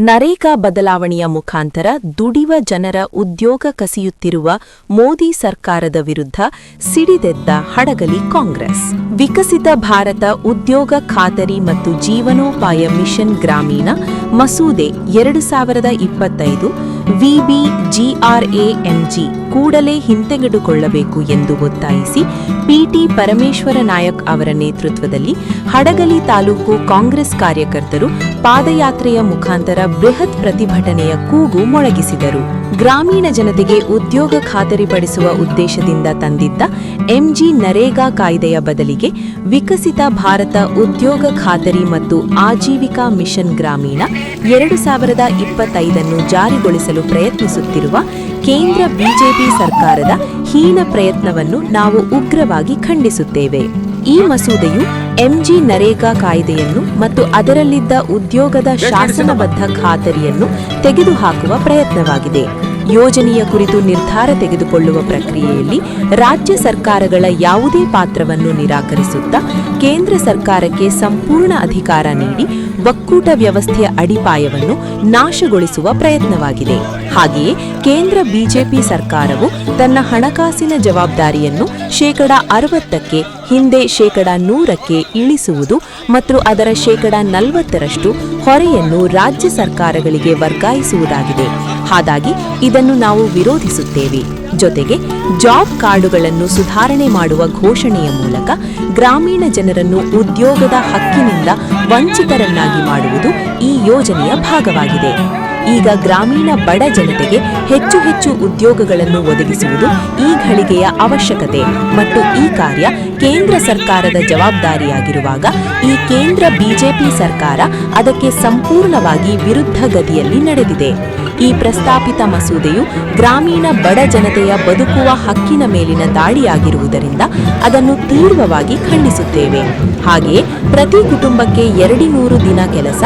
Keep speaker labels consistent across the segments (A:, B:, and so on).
A: ನರೇಗಾ ಬದಲಾವಣೆಯ ಮುಖಾಂತರ ದುಡಿವ ಜನರ ಉದ್ಯೋಗ ಕಸಿಯುತ್ತಿರುವ ಮೋದಿ ಸರ್ಕಾರದ ವಿರುದ್ಧ ಸಿಡಿದೆದ್ದ ಹಡಗಲಿ ಕಾಂಗ್ರೆಸ್. ವಿಕಸಿತ ಭಾರತ ಉದ್ಯೋಗ ಖಾತರಿ ಮತ್ತು ಜೀವನೋಪಾಯ ಮಿಷನ್ ಗ್ರಾಮೀಣ ಮಸೂದೆ 2025 ವಿಬಿಜಿಆರ್ಎಎಂಜಿ ಕೂಡಲೇ ಹಿಂತೆಗೆದುಕೊಳ್ಳಬೇಕು ಎಂದು ಒತ್ತಾಯಿಸಿ ಪಿಟಿ ಪರಮೇಶ್ವರ ನಾಯಕ್ ಅವರ ನೇತೃತ್ವದಲ್ಲಿ ಹಡಗಲಿ ತಾಲೂಕು ಕಾಂಗ್ರೆಸ್ ಕಾರ್ಯಕರ್ತರು ಪಾದಯಾತ್ರೆಯ ಮುಖಾಂತರ ಬೃಹತ್ ಪ್ರತಿಭಟನೆಯ ಕೂಗು ಮೊಳಗಿಸಿದರು. ಗ್ರಾಮೀಣ ಜನತೆಗೆ ಉದ್ಯೋಗ ಖಾತರಿಪಡಿಸುವ ಉದ್ದೇಶದಿಂದ ತಂದಿದ್ದ ಎಂಜಿ ನರೇಗಾ ಕಾಯ್ದೆಯ ಬದಲಿಗೆ ವಿಕಸಿತ ಭಾರತ ಉದ್ಯೋಗ ಖಾತರಿ ಮತ್ತು ಆಜೀವಿಕಾ ಮಿಷನ್ ಗ್ರಾಮೀಣ 2025 ಜಾರಿಗೊಳಿಸಲು ಪ್ರಯತ್ನಿಸುತ್ತಿರುವ ಕೇಂದ್ರ ಬಿಜೆಪಿ ಸರ್ಕಾರದ ಹೀನ ಪ್ರಯತ್ನವನ್ನು ನಾವು ಉಗ್ರವಾಗಿ ಖಂಡಿಸುತ್ತೇವೆ. ಈ ಮಸೂದೆಯು ಎಂಜಿ ನರೇಗಾ ಕಾಯ್ದೆಯನ್ನು ಮತ್ತು ಅದರಲ್ಲಿದ್ದ ಉದ್ಯೋಗದ ಶಾಸನಬದ್ಧ ಖಾತರಿಯನ್ನು ತೆಗೆದುಹಾಕುವ ಪ್ರಯತ್ನವಾಗಿದೆ. ಯೋಜನೆಯ ಕುರಿತು ನಿರ್ಧಾರ ತೆಗೆದುಕೊಳ್ಳುವ ಪ್ರಕ್ರಿಯೆಯಲ್ಲಿ ರಾಜ್ಯ ಸರ್ಕಾರಗಳ ಯಾವುದೇ ಪಾತ್ರವನ್ನು ನಿರಾಕರಿಸುತ್ತಾ ಕೇಂದ್ರ ಸರ್ಕಾರಕ್ಕೆ ಸಂಪೂರ್ಣ ಅಧಿಕಾರ ನೀಡಿ ಒಕ್ಕೂಟ ವ್ಯವಸ್ಥೆಯ ಅಡಿಪಾಯವನ್ನು ನಾಶಗೊಳಿಸುವ ಪ್ರಯತ್ನವಾಗಿದೆ. ಹಾಗೆಯೇ ಕೇಂದ್ರ ಬಿಜೆಪಿ ಸರ್ಕಾರವು ತನ್ನ ಹಣಕಾಸಿನ ಜವಾಬ್ದಾರಿಯನ್ನು 60%ಕ್ಕೆ ಹಿಂದೆ 100%ಕ್ಕೆ ಇಳಿಸುವುದು ಮತ್ತು ಅದರ 40% ಹೊರೆಯನ್ನು ರಾಜ್ಯ ಸರ್ಕಾರಗಳಿಗೆ ವರ್ಗಾಯಿಸುವುದಾಗಿದೆ. ಹಾಗಾಗಿ ಇದನ್ನು ನಾವು ವಿರೋಧಿಸುತ್ತೇವೆ. ಜೊತೆಗೆ ಜಾಬ್ ಕಾರ್ಡುಗಳನ್ನು ಸುಧಾರಣೆ ಮಾಡುವ ಘೋಷಣೆಯ ಮೂಲಕ ಗ್ರಾಮೀಣ ಜನರನ್ನು ಉದ್ಯೋಗದ ಹಕ್ಕಿನಿಂದ ವಂಚಿತರನ್ನಾಗಿ ಮಾಡುವುದು ಈ ಯೋಜನೆಯ ಭಾಗವಾಗಿದೆ. ಈಗ ಗ್ರಾಮೀಣ ಬಡ ಜನತೆಗೆ ಹೆಚ್ಚು ಹೆಚ್ಚು ಉದ್ಯೋಗಗಳನ್ನು ಒದಗಿಸುವುದು ಈ ಘಳಿಗೆಯ ಅವಶ್ಯಕತೆ ಮತ್ತು ಈ ಕಾರ್ಯ ಕೇಂದ್ರ ಸರ್ಕಾರದ ಜವಾಬ್ದಾರಿಯಾಗಿರುವಾಗ ಈ ಕೇಂದ್ರ ಬಿಜೆಪಿ ಸರ್ಕಾರ ಅದಕ್ಕೆ ಸಂಪೂರ್ಣವಾಗಿ ವಿರುದ್ಧ ಗತಿಯಲ್ಲಿ ನಡೆದಿದೆ. ಈ ಪ್ರಸ್ತಾಪಿತ ಮಸೂದೆಯು ಗ್ರಾಮೀಣ ಬಡ ಜನತೆಯ ಬದುಕುವ ಹಕ್ಕಿನ ಮೇಲಿನ ದಾಳಿಯಾಗಿರುವುದರಿಂದ ಅದನ್ನು ತೀವ್ರವಾಗಿ ಖಂಡಿಸುತ್ತೇವೆ. ಹಾಗೆಯೇ ಪ್ರತಿ ಕುಟುಂಬಕ್ಕೆ 200 ದಿನ ಕೆಲಸ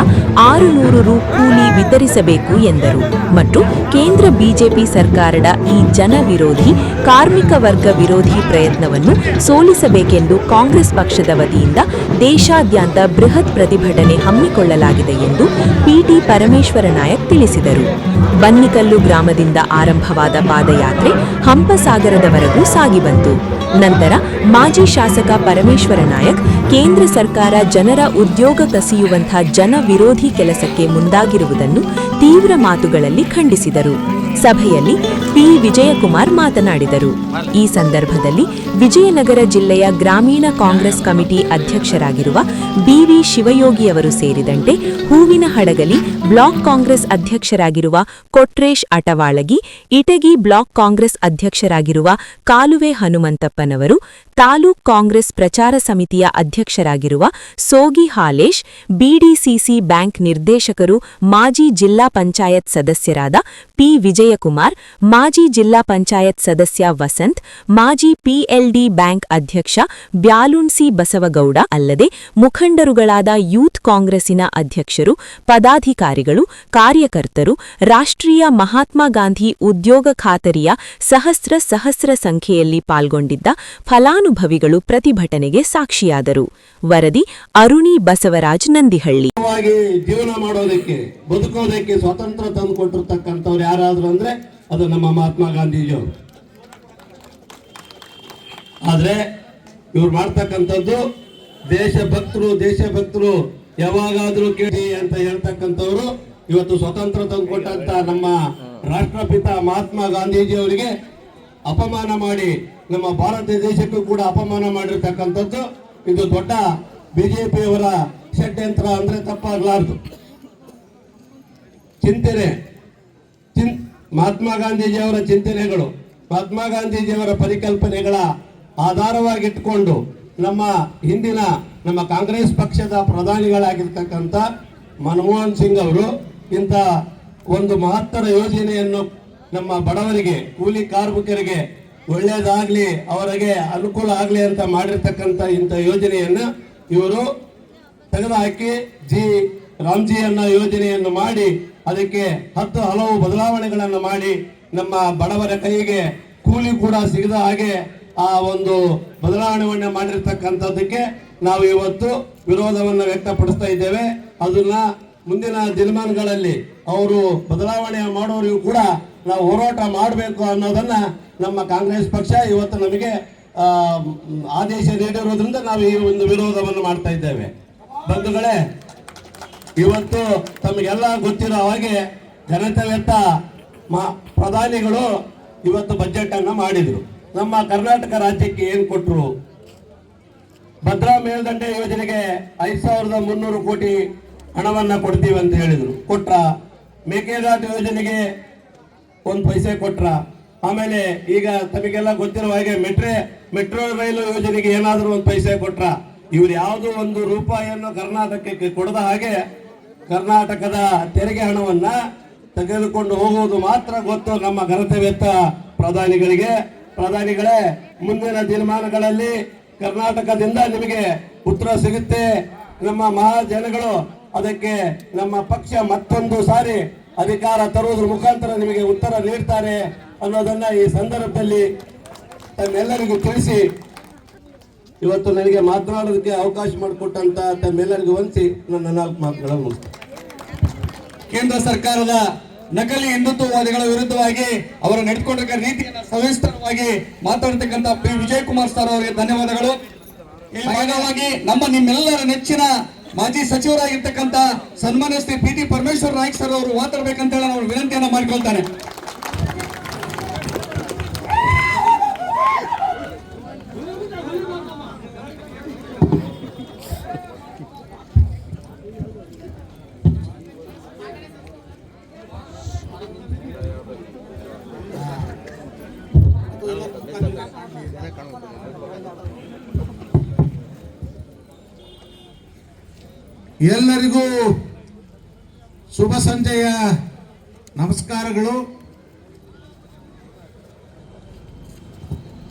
A: 600 ರು ಕೂಲಿ ವಿತರಿಸಬೇಕು ಎಂದರು. ಮತ್ತು ಕೇಂದ್ರ ಬಿಜೆಪಿ ಸರ್ಕಾರದ ಈ ಜನ ವಿರೋಧಿ ಕಾರ್ಮಿಕ ವರ್ಗ ವಿರೋಧಿ ಪ್ರಯತ್ನವನ್ನು ಸೋಲಿಸಬೇಕೆಂದು ಕಾಂಗ್ರೆಸ್ ಪಕ್ಷದ ವತಿಯಿಂದ ದೇಶಾದ್ಯಂತ ಬೃಹತ್ ಪ್ರತಿಭಟನೆ ಹಮ್ಮಿಕೊಳ್ಳಲಾಗಿದೆ ಎಂದು ಪಿಟಿ ಪರಮೇಶ್ವರ ನಾಯಕ್ ತಿಳಿಸಿದರು. ಬನ್ನಿಕಲ್ಲು ಗ್ರಾಮದಿಂದ ಆರಂಭವಾದ ಪಾದಯಾತ್ರೆ ಹಂಪಸಾಗರದವರೆಗೂ ಸಾಗಿಬಂತು. ನಂತರ ಮಾಜಿ ಶಾಸಕ ಪರಮೇಶ್ವರ ನಾಯಕ್ ಕೇಂದ್ರ ಸರ್ಕಾರ ಜನರ ಉದ್ಯೋಗ ಕಸಿಯುವಂಥ ಜನ ವಿರೋಧಿ ಕೆಲಸಕ್ಕೆ ಮುಂದಾಗಿರುವುದನ್ನು ತೀವ್ರ ಮಾತುಗಳಲ್ಲಿ ಖಂಡಿಸಿದರು. ಸಭೆಯಲ್ಲಿ ಪಿ ವಿಜಯಕುಮಾರ್ ಮಾತನಾಡಿದರು. ಈ ಸಂದರ್ಭದಲ್ಲಿ ವಿಜಯನಗರ ಜಿಲ್ಲೆಯ ಗ್ರಾಮೀಣ ಕಾಂಗ್ರೆಸ್ ಕಮಿಟಿ ಅಧ್ಯಕ್ಷರಾಗಿರುವ ಬಿವಿ ಶಿವಯೋಗಿಯವರು ಸೇರಿದಂತೆ ಹೂವಿನ ಹಡಗಲಿ ಬ್ಲಾಕ್ ಕಾಂಗ್ರೆಸ್ ಅಧ್ಯಕ್ಷರಾಗಿರುವ ಕೊಟ್ರೇಶ್ ಅಟವಾಳಗಿ, ಇಟಗಿ ಬ್ಲಾಕ್ ಕಾಂಗ್ರೆಸ್ ಅಧ್ಯಕ್ಷರಾಗಿರುವ ಕಾಲುವೆ ಹನುಮಂತಪ್ಪನವರು, ತಾಲೂಕ್ ಕಾಂಗ್ರೆಸ್ ಪ್ರಚಾರ ಸಮಿತಿಯ ಅಧ್ಯಕ್ಷರಾಗಿರುವ ಸೋಗಿ ಹಾಲೇಶ್, ಬಿಡಿಸಿಸಿ ಬ್ಯಾಂಕ್ ನಿರ್ದೇಶಕರು ಮಾಜಿ ಜಿಲ್ಲಾ ಪಂಚಾಯತ್ ಸದಸ್ಯರಾದ ಪಿ ವಿಜಯಕುಮಾರ್, ಮಾಜಿ ಜಿಲ್ಲಾ ಪಂಚಾಯತ್ ಸದಸ್ಯ ವಸಂತ್, ಮಾಜಿ ಪಿಎಲ್ಡಿ ಬ್ಯಾಂಕ್ ಅಧ್ಯಕ್ಷ ಬ್ಯಾಲುನ್ಸಿ ಬಸವಗೌಡ ಅಲ್ಲದೆ ಮುಖಂಡರುಗಳಾದ ಯೂತ್ ಕಾಂಗ್ರೆಸ್ಸಿನ ಅಧ್ಯಕ್ಷರು, ಪದಾಧಿಕಾರಿಗಳು, ಕಾರ್ಯಕರ್ತರು, ರಾಷ್ಟ್ರೀಯ ಮಹಾತ್ಮ ಗಾಂಧಿ ಉದ್ಯೋಗ ಖಾತರಿಯ ಸಹಸ್ರ ಸಂಖ್ಯೆಯಲ್ಲಿ ಪಾಲ್ಗೊಂಡಿದ್ದ ಫಲಾನುಭವಿಗಳು ಪ್ರತಿಭಟನೆಗೆ ಸಾಕ್ಷಿಯಾದರು. ವರದಿ ಅರುಣಿ ಬಸವರಾಜ್ ನಂದಿಹಳ್ಳಿ.
B: ಜೀವನ ಮಾಡೋದಕ್ಕೆ ಬದುಕೋದಕ್ಕೆ ಸ್ವಾತಂತ್ರ್ಯ ತಂದು ಕೊಟ್ಟಿರ್ತಕ್ಕಂಥವ್ರು ಯಾರಾದ್ರೂ ಅಂದ್ರೆ ಅದು ನಮ್ಮ ಮಹಾತ್ಮ ಗಾಂಧೀಜಿಯವರು. ಆದ್ರೆ ಇವ್ರು ಮಾಡ್ತಕ್ಕಂಥದ್ದು ದೇಶಭಕ್ತರು ಯಾವಾಗಾದ್ರೂ ಕೇಳಿ ಅಂತ ಹೇಳ್ತಕ್ಕಂಥವ್ರು ಇವತ್ತು ಸ್ವಾತಂತ್ರ್ಯ ತಂದು ಕೊಟ್ಟಂತ ನಮ್ಮ ರಾಷ್ಟ್ರಪಿತ ಮಹಾತ್ಮ ಗಾಂಧೀಜಿ ಅವರಿಗೆ ಅಪಮಾನ ಮಾಡಿ ನಮ್ಮ ಭಾರತ ದೇಶಕ್ಕೂ ಕೂಡ ಅಪಮಾನ ಮಾಡಿರ್ತಕ್ಕಂಥದ್ದು ಇದು ದೊಡ್ಡ ಬಿಜೆಪಿಯವರ ಷಡ್ಯಂತ್ರ ಅಂದ್ರೆ ತಪ್ಪಾಗಲಾರದು. ಮಹಾತ್ಮ ಗಾಂಧೀಜಿಯವರ ಚಿಂತನೆಗಳು, ಮಹಾತ್ಮ ಗಾಂಧೀಜಿಯವರ ಪರಿಕಲ್ಪನೆಗಳ ಆಧಾರವಾಗಿಟ್ಕೊಂಡು ನಮ್ಮ ಕಾಂಗ್ರೆಸ್ ಪಕ್ಷದ ಪ್ರಧಾನಿಗಳಾಗಿರ್ತಕ್ಕಂಥ ಮನಮೋಹನ್ ಸಿಂಗ್ ಅವರು ಇಂಥ ಒಂದು ಮಹತ್ತರ ಯೋಜನೆಯನ್ನು ನಮ್ಮ ಬಡವರಿಗೆ, ಕೂಲಿ ಕಾರ್ಮಿಕರಿಗೆ ಒಳ್ಳೇದಾಗ್ಲಿ, ಅವರಿಗೆ ಅನುಕೂಲ ಆಗ್ಲಿ ಅಂತ ಮಾಡಿರ್ತಕ್ಕಂಥ ಇಂಥ ಯೋಜನೆಯನ್ನ ಇವರು ತೆಗೆದುಹಾಕಿ ರಾಮ್ಜಿ ಅನ್ನೋ ಯೋಜನೆಯನ್ನು ಮಾಡಿ ಅದಕ್ಕೆ 10 ಹಲವು ಬದಲಾವಣೆಗಳನ್ನು ಮಾಡಿ ನಮ್ಮ ಬಡವರ ಕೈಗೆ ಕೂಲಿ ಕೂಡ ಸಿಗದ ಹಾಗೆ ಆ ಒಂದು ಬದಲಾವಣೆಯನ್ನು ಮಾಡಿರ್ತಕ್ಕಂಥದ್ದಕ್ಕೆ ನಾವು ಇವತ್ತು ವಿರೋಧವನ್ನು ವ್ಯಕ್ತಪಡಿಸ್ತಾ ಇದ್ದೇವೆ. ಅದನ್ನ ಮುಂದಿನ ದಿನಮಾನಗಳಲ್ಲಿ ಅವರು ಬದಲಾವಣೆ ಮಾಡೋರಿಗೂ ಕೂಡ ನಾವು ಹೋರಾಟ ಮಾಡಬೇಕು ಅನ್ನೋದನ್ನ ನಮ್ಮ ಕಾಂಗ್ರೆಸ್ ಪಕ್ಷ ಇವತ್ತು ನಮಗೆ ಆದೇಶ ನೀಡಿರೋದ್ರಿಂದ ನಾವು ಈ ಒಂದು ವಿರೋಧವನ್ನು ಮಾಡ್ತಾ ಇದ್ದೇವೆ. ಬಂಧುಗಳೇ, ಇವತ್ತು ತಮಗೆಲ್ಲ ಗೊತ್ತಿರೋ ಹಾಗೆ ಜನತೆವೆತ್ತ ಪ್ರಧಾನಿಗಳು ಇವತ್ತು ಬಜೆಟ್ ಅನ್ನ ಮಾಡಿದ್ರು. ನಮ್ಮ ಕರ್ನಾಟಕ ರಾಜ್ಯಕ್ಕೆ ಏನು ಕೊಟ್ಟರು? ಭದ್ರಾ ಮೇಲ್ದಂಡೆ ಯೋಜನೆಗೆ 5,300 ಕೋಟಿ ಹಣವನ್ನ ಕೊಡ್ತೀವಿ ಅಂತ ಹೇಳಿದ್ರು. ಕೊಟ್ರ? ಮೇಕೆದಾಟು ಯೋಜನೆಗೆ 1 ಪೈಸೆ ಕೊಟ್ರ? ಆಮೇಲೆ ಈಗ ತಮಗೆಲ್ಲ ಗೊತ್ತಿರುವ ಹಾಗೆ ಮೆಟ್ರೋ ರೈಲು ಯೋಜನೆಗೆ ಏನಾದರೂ 1 ಪೈಸೆ ಕೊಟ್ರ? ಇವ್ರು ಯಾವುದೋ 1 ರೂಪಾಯಿಯನ್ನು ಕರ್ನಾಟಕಕ್ಕೆ ಕೊಡದ ಹಾಗೆ ಕರ್ನಾಟಕದ ತೆರಿಗೆ ಹಣವನ್ನ ತೆಗೆದುಕೊಂಡು ಹೋಗುವುದು ಮಾತ್ರ ಗೊತ್ತು ನಮ್ಮ ಘನತೆವೆತ್ತ ಪ್ರಧಾನಿಗಳಿಗೆ. ಪ್ರಧಾನಿಗಳೇ, ಮುಂದಿನ ದಿನಮಾನಗಳಲ್ಲಿ ಕರ್ನಾಟಕದಿಂದ ನಿಮಗೆ ಉತ್ತರ ಸಿಗುತ್ತೆ. ನಮ್ಮ ಮಹಾಜನಗಳು ಅದಕ್ಕೆ ನಮ್ಮ ಪಕ್ಷ ಮತ್ತೊಂದು ಸಾರಿ ಅಧಿಕಾರ ತರುವುದರ ಮುಖಾಂತರ ನಿಮಗೆ ಉತ್ತರ ನೀಡ್ತಾರೆ ಅನ್ನೋದನ್ನ ಈ ಸಂದರ್ಭದಲ್ಲಿ ತಮ್ಮೆಲ್ಲರಿಗೂ ತಿಳಿಸಿ, ಇವತ್ತು ನನಗೆ ಮಾತನಾಡೋದಕ್ಕೆ ಅವಕಾಶ ಮಾಡಿಕೊಟ್ಟಂತ ತಮ್ಮೆಲ್ಲರಿಗೂ ವಂದಿಸಿ ನನ್ನ 4 ಮಾತುಗಳನ್ನು ಮುಗಿಸ್ತೇನೆ.
C: ಕೇಂದ್ರ ಸರ್ಕಾರದ ನಕಲಿ ಹಿಂದುತ್ವವಾದಿಗಳ ವಿರುದ್ಧವಾಗಿ ಅವರು ನಡೆದುಕೊಂಡಿರುವ ರೀತಿಯನ್ನು ಸವಿಸ್ತರವಾಗಿ ಮಾತಾಡತಕ್ಕಂಥ ಪಿ ವಿಜಯಕುಮಾರ್ ಸರ್ ಅವರಿಗೆ ಧನ್ಯವಾದಗಳು. ಈ ಭಾಗವಾಗಿ ನಿಮ್ಮೆಲ್ಲರ ನೆಚ್ಚಿನ ಮಾಜಿ ಸಚಿವರಾಗಿರ್ತಕ್ಕಂಥ ಸನ್ಮಾನ್ಯ Shri P T Parameshwar Naik sir ಅವರು ಮಾತಾಡಬೇಕಂತ ಹೇಳಿ ನಾವು ವಿನಂತಿಯನ್ನ ಮಾಡಿಕೊಳ್ತಾನೆ.
D: ಎಲ್ಲರಿಗೂ ಶುಭ ಸಂಜೆಯ ನಮಸ್ಕಾರಗಳು.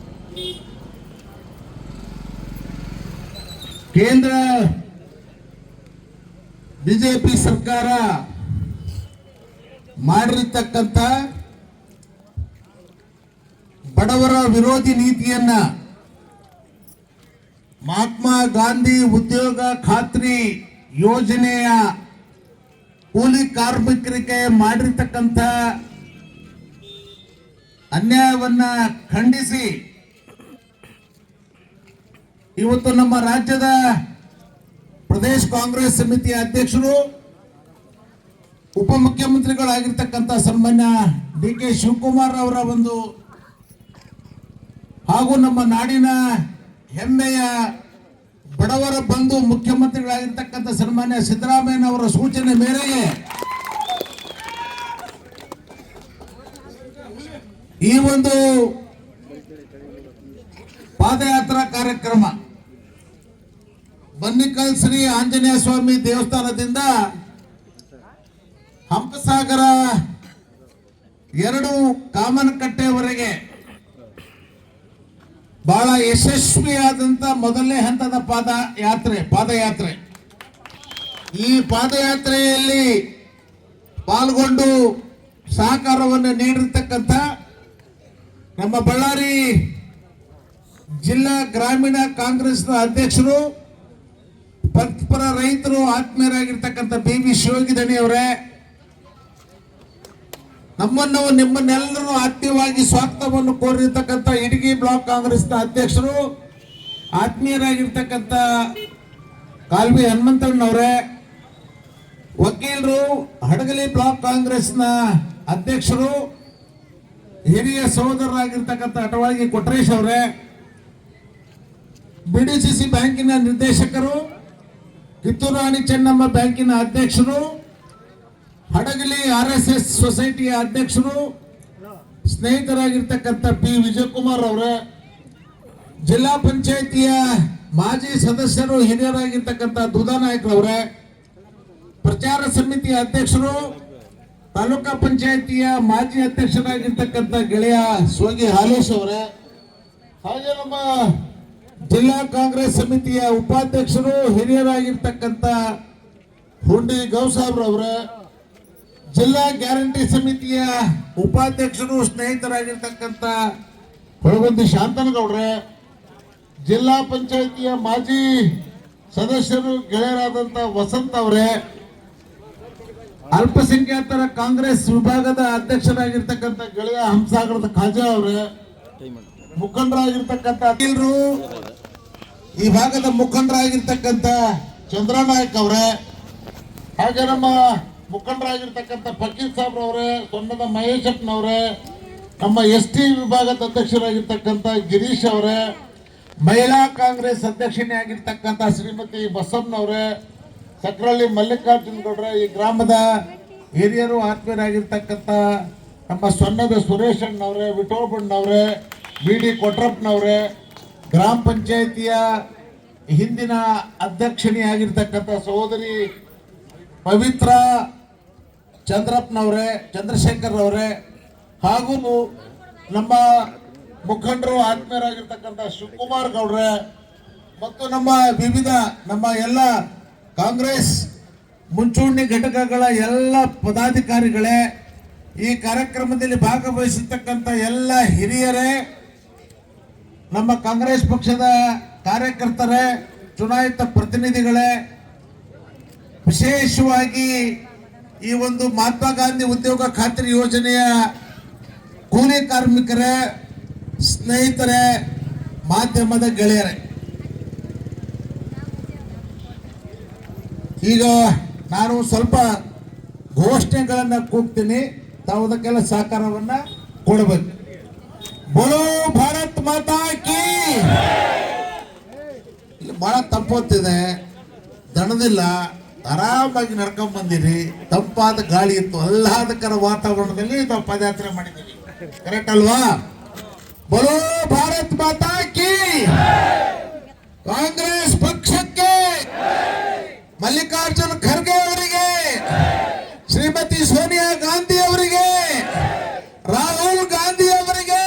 D: ಕೇಂದ್ರ ಬಿಜೆಪಿ ಸರ್ಕಾರ ಮಾಡಿರತಕ್ಕಂಥ ಬಡವರ ವಿರೋಧಿ ನೀತಿಯನ್ನ ಮಹಾತ್ಮ ಗಾಂಧಿ ಉದ್ಯೋಗ ಖಾತ್ರಿ ಯೋಜನೆಯ ಕೂಲಿ ಕಾರ್ಮಿಕರಿಗೆ ಮಾಡಿರ್ತಕ್ಕಂಥ ಅನ್ಯಾಯವನ್ನ ಖಂಡಿಸಿ ಇವತ್ತು ನಮ್ಮ ರಾಜ್ಯದ ಪ್ರದೇಶ ಕಾಂಗ್ರೆಸ್ ಸಮಿತಿಯ ಅಧ್ಯಕ್ಷರು ಉಪಮುಖ್ಯಮಂತ್ರಿಗಳಾಗಿರ್ತಕ್ಕಂಥ ಸನ್ಮಾನ್ಯ ಡಿ ಕೆ ಶಿವಕುಮಾರ್ ಅವರ ಒಂದು ಹಾಗೂ ನಮ್ಮ ನಾಡಿನ ಹೆಮ್ಮೆಯ ಬಡವರ ಬಂಧು ಮುಖ್ಯಮಂತ್ರಿಗಳಾಗಿರ್ತಕ್ಕಂಥ ಸನ್ಮಾನ್ಯ ಸಿದ್ದರಾಮಯ್ಯ ಅವರ ಸೂಚನೆ ಮೇರೆಗೆ ಈ ಒಂದು ಪಾದಯಾತ್ರಾ ಕಾರ್ಯಕ್ರಮ ಬನ್ನಿಕಲ್ ಶ್ರೀ ಆಂಜನೇಯ ಸ್ವಾಮಿ ದೇವಸ್ಥಾನದಿಂದ ಹಂಪಸಾಗರ 2 ಕಾಮನಕಟ್ಟೆವರೆಗೆ ಬಹಳ ಯಶಸ್ವಿಯಾದಂತ ಮೊದಲನೇ ಹಂತದ ಪಾದಯಾತ್ರೆ. ಈ ಪಾದಯಾತ್ರೆಯಲ್ಲಿ ಪಾಲ್ಗೊಂಡು ಸಹಕಾರವನ್ನು ನೀಡಿರ್ತಕ್ಕಂಥ ನಮ್ಮ ಬಳ್ಳಾರಿ ಜಿಲ್ಲಾ ಗ್ರಾಮೀಣ ಕಾಂಗ್ರೆಸ್ನ ಅಧ್ಯಕ್ಷರು, ಪರ ರೈತರು ಆತ್ಮೀಯರಾಗಿರ್ತಕ್ಕಂಥ ಬಿ ಶಿವಗಿದಣಿ ಅವರೇ, ನಿಮ್ಮನ್ನೆಲ್ಲರೂ ಆತ್ಮೀಯವಾಗಿ ಸ್ವಾಗತವನ್ನು ಕೋರಿರ್ತಕ್ಕಂಥ ಇಡಗಿ ಬ್ಲಾಕ್ ಕಾಂಗ್ರೆಸ್ನ ಅಧ್ಯಕ್ಷರು, ಆತ್ಮೀಯರಾಗಿರ್ತಕ್ಕಂಥ ಕಾಲ್ವಿ ಹನುಮಂತಣ್ಣವರೇ, ವಕೀಲರು, ಹಡಗಲಿ ಬ್ಲಾಕ್ ಕಾಂಗ್ರೆಸ್ನ ಅಧ್ಯಕ್ಷರು, ಹಿರಿಯ ಸಹೋದರರಾಗಿರ್ತಕ್ಕಂಥ ಅಟವಾಳಗಿ ಕೊಟ್ರೇಶ್ ಅವರೇ, ಬಿಡಿಸಿಸಿ ಬ್ಯಾಂಕಿನ ನಿರ್ದೇಶಕರು, ಕಿತ್ತೂರು ರಾಣಿ ಚೆನ್ನಮ್ಮ ಬ್ಯಾಂಕಿನ ಅಧ್ಯಕ್ಷರು, ಹಡಗಲಿ RSS ಸೊಸೈಟಿಯ ಅಧ್ಯಕ್ಷರು, ಸ್ನೇಹಿತರಾಗಿರ್ತಕ್ಕಂಥ ಪಿ ವಿಜಯಕುಮಾರ್ ಅವರೇ, ಜಿಲ್ಲಾ ಪಂಚಾಯಿತಿಯ ಮಾಜಿ ಸದಸ್ಯರು, ಹಿರಿಯರಾಗಿರ್ತಕ್ಕಂಥ ದುದಾನಾಯ್ಕರವರೇ, ಪ್ರಚಾರ ಸಮಿತಿಯ ಅಧ್ಯಕ್ಷರು, ತಾಲೂಕಾ ಪಂಚಾಯಿತಿಯ ಮಾಜಿ ಅಧ್ಯಕ್ಷರಾಗಿರ್ತಕ್ಕಂಥ ಗೆಳೆಯ ಸೋಗಿ ಹಾಲೇಶ್ ಅವರೇ, ಹಾಗೆ ನಮ್ಮ ಜಿಲ್ಲಾ ಕಾಂಗ್ರೆಸ್ ಸಮಿತಿಯ ಉಪಾಧ್ಯಕ್ಷರು, ಹಿರಿಯರಾಗಿರ್ತಕ್ಕಂಥ ಹುಂಡಿ ಗೌಸಾಬ್ರವರೇ, ಜಿಲ್ಲಾ ಗ್ಯಾರಂಟಿ ಸಮಿತಿಯ ಉಪಾಧ್ಯಕ್ಷರು, ಸ್ನೇಹಿತರಾಗಿರ್ತಕ್ಕಂಥ ಹೊಳಗುಂದಿ ಶಾಂತನಗೌಡ್ರೆ, ಜಿಲ್ಲಾ ಪಂಚಾಯಿತಿಯ ಮಾಜಿ ಸದಸ್ಯರು, ಗೆಳೆಯರಾದಂಥ ವಸಂತ್ ಅವರೇ, ಅಲ್ಪಸಂಖ್ಯಾತರ ಕಾಂಗ್ರೆಸ್ ವಿಭಾಗದ ಅಧ್ಯಕ್ಷರಾಗಿರ್ತಕ್ಕಂಥ ಗೆಳೆಯ ಹಂಸಾಗರದ ಖಾಜಾ ಅವರೇ, ಮುಖಂಡರಾಗಿರ್ತಕ್ಕಂಥ ಅಖಿಲ್ರು, ಈ ಭಾಗದ ಮುಖಂಡರಾಗಿರ್ತಕ್ಕಂಥ ಚಂದ್ರನಾಯಕ್ ಅವರೇ, ಹಾಗೆ ನಮ್ಮ ಮುಖಂಡರಾಗಿರ್ತಕ್ಕಂಥ ಫಕೀರ್ ಸಾಬ್ರವರೇ, ಸೊನ್ನದ ಮಹೇಶಪ್ಪನವರೇ, ನಮ್ಮ ST ವಿಭಾಗದ ಅಧ್ಯಕ್ಷರಾಗಿರ್ತಕ್ಕಂಥ ಗಿರೀಶ್ ಅವರೇ, ಮಹಿಳಾ ಕಾಂಗ್ರೆಸ್ ಅಧ್ಯಕ್ಷನೇ ಆಗಿರ್ತಕ್ಕಂಥ ಶ್ರೀಮತಿ ಬಸಮ್ಮನವರೇ, ಸಕ್ರಳ್ಳಿ ಮಲ್ಲಿಕಾರ್ಜುನ ಗೌಡ್ರೆ, ಈ ಗ್ರಾಮದ ಹಿರಿಯರು ಆತ್ಮೀಯರಾಗಿರ್ತಕ್ಕಂಥ ನಮ್ಮ ಸೊನ್ನದ ಸುರೇಶಣ್ಣವರೇ, ವಿಠೋಬಣ್ಣವರೇ, BD ಕೊಟ್ರಪ್ಪನವರೇ, ಗ್ರಾಮ ಪಂಚಾಯಿತಿಯ ಹಿಂದಿನ ಅಧ್ಯಕ್ಷಣಿ ಆಗಿರ್ತಕ್ಕಂಥ ಸಹೋದರಿ ಪವಿತ್ರ ಚಂದ್ರಪ್ಪನವರೇ, ಚಂದ್ರಶೇಖರ್ ಅವರೇ, ಹಾಗೂ ನಮ್ಮ ಮುಖಂಡರು ಆತ್ಮೀಯರಾಗಿರ್ತಕ್ಕಂಥ ಶಿವಕುಮಾರ್ ಗೌಡ್ರೆ ಮತ್ತು ನಮ್ಮ ವಿವಿಧ ನಮ್ಮ ಎಲ್ಲ ಕಾಂಗ್ರೆಸ್ ಮುಂಚೂಣಿ ಘಟಕಗಳ ಎಲ್ಲ ಪದಾಧಿಕಾರಿಗಳೇ, ಈ ಕಾರ್ಯಕ್ರಮದಲ್ಲಿ ಭಾಗವಹಿಸಿರ್ತಕ್ಕಂಥ ಎಲ್ಲ ಹಿರಿಯರೇ, ನಮ್ಮ ಕಾಂಗ್ರೆಸ್ ಪಕ್ಷದ ಕಾರ್ಯಕರ್ತರೇ, ಚುನಾಯಿತ ಪ್ರತಿನಿಧಿಗಳೇ, ವಿಶೇಷವಾಗಿ ಈ ಒಂದು ಮಹಾತ್ಮ ಗಾಂಧಿ ಉದ್ಯೋಗ ಖಾತ್ರಿ ಯೋಜನೆಯ ಕೂಲಿ ಕಾರ್ಮಿಕರೇ, ಸ್ನೇಹಿತರೇ, ಮಾಧ್ಯಮದ ಗೆಳೆಯರೇ, ಈಗ ನಾನು ಸ್ವಲ್ಪ ಘೋಷಣೆಗಳನ್ನ ಕೂಗ್ತೀನಿ, ತಾವು ಅದಕ್ಕೆಲ್ಲ ಸಹಕಾರವನ್ನ ಕೊಡಬೇಕು. ಬೋಲೋ ಭಾರತ್ ಮಾತಾ ಕಿ. ಇಲ್ಲಿ ಬಹಳ ತಂಪೊತ್ತಿದೆ, ದಣದಿಲ್ಲ, ಆರಾಮಾಗಿ ನಡ್ಕೊಂಡ್ ಬಂದಿರಿ, ತಂಪಾದ ಗಾಳಿ ಇತ್ತು, ಆಹ್ಲಾದಕರ ವಾತಾವರಣದಲ್ಲಿ ನಾವು ಪದಯಾತ್ರೆ ಮಾಡಿದ್ದೀವಿ. ಕರೆಕ್ಟ್ ಅಲ್ವಾ? ಬೋಲೋ ಭಾರತ್ ಮಾತಾ ಕಿ. ಕಾಂಗ್ರೆಸ್ ಪಕ್ಷಕ್ಕೆ, ಮಲ್ಲಿಕಾರ್ಜುನ ಖರ್ಗೆ ಅವರಿಗೆ, ಶ್ರೀಮತಿ ಸೋನಿಯಾ ಗಾಂಧಿ ಅವರಿಗೆ, ರಾಹುಲ್ ಗಾಂಧಿ ಅವರಿಗೆ,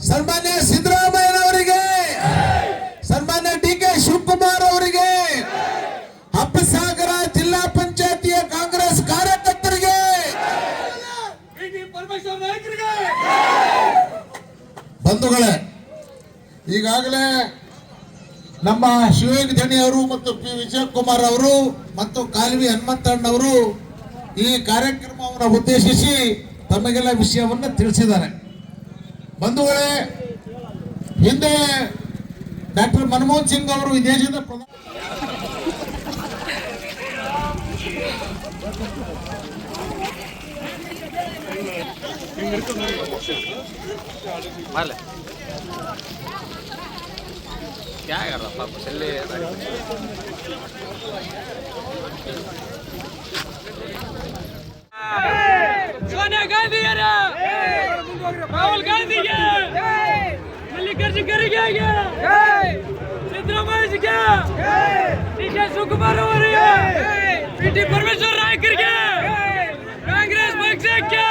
D: ಸನ್ಮಾನ್ಯ ಸಿದ್ದರಾಮಯ್ಯನವರಿಗೆ, ಸನ್ಮಾನ್ಯ DK ಶಿವಕುಮಾರ್ ಅವರಿಗೆ, ಹಬ್ಬಸಾಗರ ಜಿಲ್ಲಾ ಪಂಚಾಯತಿಯ ಕಾಂಗ್ರೆಸ್ ಕಾರ್ಯಕರ್ತರಿಗೆ, ಬಂಧುಗಳೇ, ಈಗಾಗಲೇ ನಮ್ಮ ಶಿವಯೋಗಿ ಧಣಿ ಅವರು ಮತ್ತು P. ವಿಜಯಕುಮಾರ್ ಅವರು ಮತ್ತು ಕಾಲ್ವಿ ಹನುಮಂತಣ್ಣವರು ಈ ಕಾರ್ಯಕ್ರಮವನ್ನು ಉದ್ದೇಶಿಸಿ ತಮಗೆಲ್ಲ ವಿಷಯವನ್ನು ತಿಳಿಸಿದ್ದಾರೆ. ಬಂಧುಗಳೇ, ಹಿಂದೆ ಡಾಕ್ಟರ್ ಮನಮೋಹನ್ ಸಿಂಗ್ ಅವರು ಈ ದೇಶದ
E: क्या कर रहा पापा चले
F: सोनिया गांधी राहुल गांधी मल्लिकार्जुन खड़गे सिद्धरामಯ್ಯ DK ಶಿವಕುಮಾರ್ ಅವರಿಗೆ PT ಪರಮೇಶ್ವರ ನಾಯಕರಿಗೆ ಕಾಂಗ್ರೆಸ್ ಪಕ್ಷಕ್ಕೆ